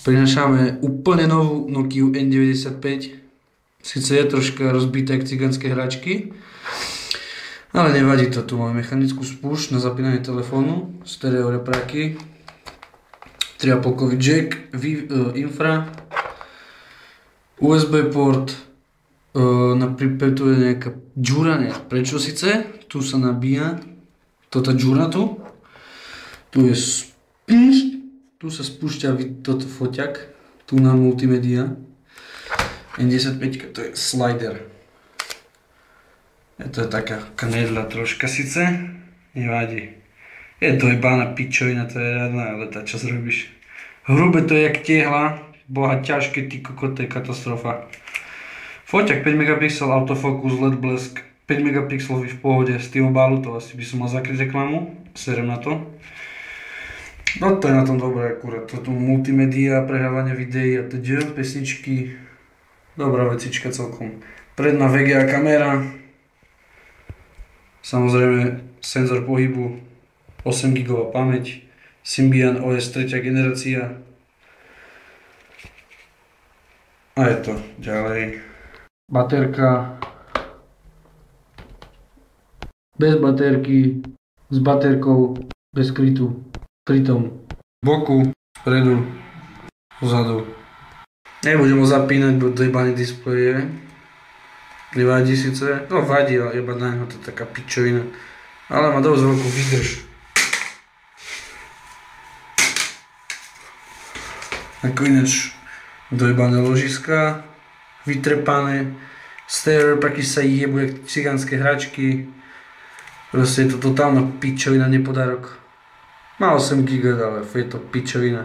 Prinášame úplne novú Nokiu N95. Sice je troška rozbitá jak cigánske hračky, ale nevadí to. Tu máme mechanickú spúšť na zapínanie telefónu, stereo repráky, 3,5-kový jack, infra, USB port, napríklad tu je nejaká džúra, prečo síce, tu sa nabíja, toto džúra tu je spúšť, tu sa spúšťa toto foťak, tu na multimedia, N95, to je slider. To je taká knedla troška síce, nevadí. Je to iba pičovina, to je radná, ale tá čo zrobíš. Hrubé to je jak tiehla, boha ťažké, ty kokot, to je katastrofa. Foťak 5 megapixel, autofokus, LED blesk, 5 megapixelový v pohode, z T-Mobile, to asi by som mal zakryť reklamu, serem na to. No to je na tom dobré akurát, toto multimedia, prehrávanie videí a teď, pesničky, dobrá vecička celkom. Predná VGA kamera, samozrejme senzor pohybu, 8 GB pamäť, Symbian OS 3. generácia. A je to ďalej. Baterka, bez baterky, s baterkou, bez krytu. Pritom boku, spredu, pozadu. Nebudem ho zapínať, bo dojebaný displej je. Nevadí síce, no vadí, ale jeba na ňo, to je taká pičovina. Ale má dosť veľkú výdrž. Ako ináč dojebané ložiska, vytrepané, stereo repráky sa jebu jak cigánske hračky. Proste je to totálna pičovina, nepodarok. Má 8 GB, ale je to pičovina.